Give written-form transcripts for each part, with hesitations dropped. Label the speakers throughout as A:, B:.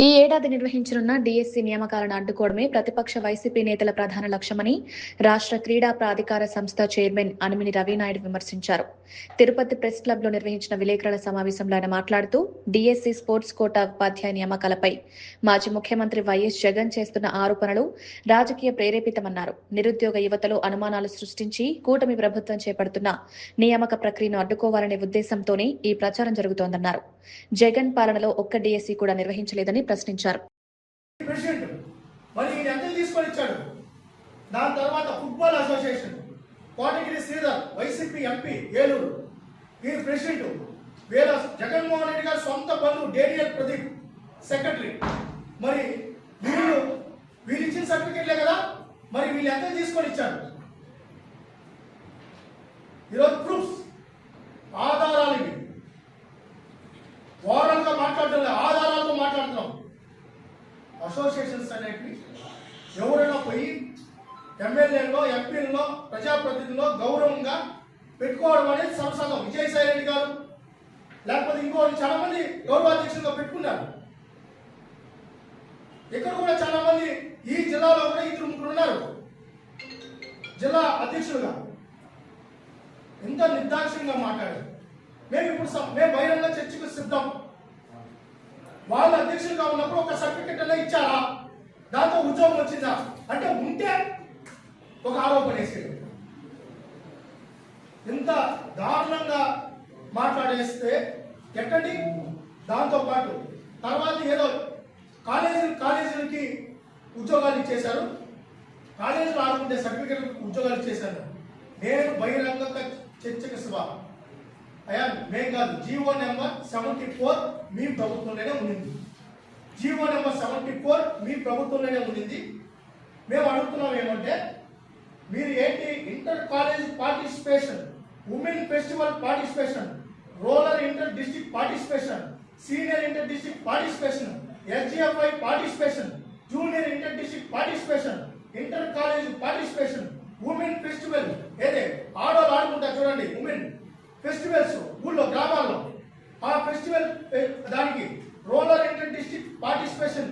A: ఈ ఏడాది నిర్వహించనున్న డీఎస్సీ నియామకాలను అడ్డుకోవడమే ప్రతిపక్ష వైసీపీ నేతల ప్రధాన లక్ష్యమని రాష్ట్ర క్రీడా ప్రాధికార సంస్థ చైర్మన్ అనిమిని రవినాయుడు విమర్శించారు. తిరుపతి ప్రెస్ క్లబ్లో నిర్వహించిన విలేకరుల సమావేశంలో ఆయన మాట్లాడుతూ డీఎస్సీ స్పోర్ట్స్ కోటా ఉపాధ్యాయ నియామకాలపై మాజీ ముఖ్యమంత్రి వైఎస్ జగన్ చేస్తున్న ఆరోపణలు రాజకీయ ప్రేరేపితమన్నారు. నిరుద్యోగ యువతలో అనుమానాలు సృష్టించి కూటమి ప్రభుత్వం చేపడుతున్న నియామక ప్రక్రియను అడ్డుకోవాలనే ఉద్దేశంతోనే ఈ ప్రచారం జరుగుతోందన్నారు. జగన్ పాలనలో ఒక్క డీఎస్సీ కూడా నిర్వహించలేదని ప్రశ్నించారు.
B: దాని తర్వాత football association Kotagiri Sridhar YCP MP Eluru వీరి ప్రెసిడెంట్, వీళ్ళ జగన్మోహన్ రెడ్డి గారు సొంత బంధువు డేనియల్ ప్రదీప్ సెక్రటరీ. మరి వీళ్ళు ఇచ్చిన సర్టిఫికెట్లే కదా, మరి వీళ్ళు ఎంత తీసుకొని ఇచ్చారు? ఈరోజు ప్రూఫ్స్, ఆధారాలు, ఇవి ఓవరాల్గా మాట్లాడుతున్నాం, ఆధారాలతో మాట్లాడుతున్నాం. అసోసియేషన్స్ అనేవి ఎవరైనా పోయి ఎమ్మెల్యేలో ఎంపీలలో ప్రజాప్రతినిధుల్లో గౌరవంగా పెట్టుకోవడం అనేది సర్వసాధారణం. విజయసాయి రెడ్డి గారు లేకపోతే ఇంకోటి చాలా మంది గౌరవాధ్యక్షులుగా పెట్టుకున్నారు. ఇక్కడ కూడా చాలా మంది ఈ జిల్లాలో కూడా 2-3 ఉన్నారు జిల్లా అధ్యక్షులుగా. ఎంత నిర్దాక్షిణ్యంగా మాట్లాడారు. మేము బహిరంగ చర్చకు సిద్ధం. వాళ్ళ అధ్యక్షులుగా ఉన్నప్పుడు ఒక సర్టిఫికెట్ అలా ఇచ్చారా? దాంతో ఉద్యోగం వచ్చిందా? అంటే ఉంటే ఒక ఆరోపణ వేసేది. ఇంత దారుణంగా మాట్లాడేస్తే ఎక్కడి దాంతో పాటు తర్వాత ఏదో కాలేజీలకి ఉద్యోగాలు ఇచ్చేశారు, కాలేజీలు ఆడుకుంటే సర్టిఫికెట్ ఉద్యోగాలు ఇచ్చేశారు. నేను బహిరంగంగా చర్చకు సిద్ధం. అయ్యా మేము కాదు, జీవో నెంబర్ 74 మీ ప్రభుత్వంలోనే ఉండింది. జీవో నెంబర్ 74 మీ ప్రభుత్వంలోనే ఉండింది. మేము అడుగుతున్నాం ఏమంటే, మీరు ఏంటి inter college participation, women festival participation, roller inter district participation, senior inter district participation, SGFI participation, junior inter district participation, inter college participation, women festival ఏదే ఆడవాళ్ళు ఆడుకుంటారు చూడండి, ఉమెన్ ఫెస్టివల్స్ ఊళ్ళో గ్రామాల్లో, ఆ ఫెస్టివల్ దానికి roller inter district participation,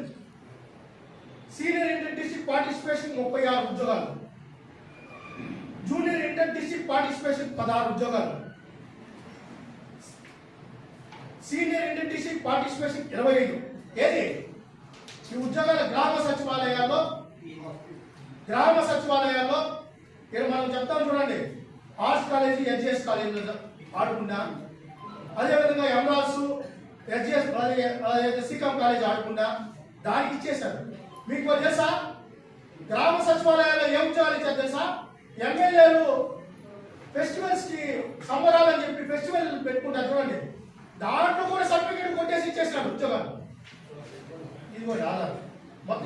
B: senior inter district participation 36 ఉద్యోగాలు, junior inter district participation 16 ఉద్యోగాలు, సీనియర్ ఇంటర్ డిస్ట్రిక్ట్ పార్టిసిపేషన్ 25. ఏది ఈ ఉద్యోగాల గ్రామ సచివాలయాల్లో మనం చెప్తాం చూడండి. ఆర్ట్స్ కాలేజీ, ఎస్జిఎస్ కాలేజీలో ఆడుకుంటా, అదేవిధంగా ఎంరాల్స్, ఎస్జిఎస్ సికం కాలేజ్ ఆడుకుంటా దానికి ఇచ్చేశారు. మీకు తెలుసా గ్రామ సచివాలయాల్లో ఏం ఉద్యోగాలు ఇచ్చారు తెలుసా? ఎమ్మెల్యేలు ఫెస్టివల్స్ కి సంబరాలని చెప్పి ఫెస్టివల్ పెట్టుకుంటారు చూడండి, దాంట్లో కూడా సర్టిఫికేట్ కొట్టేసి ఇచ్చేసినాడు ఉద్యోగాలు.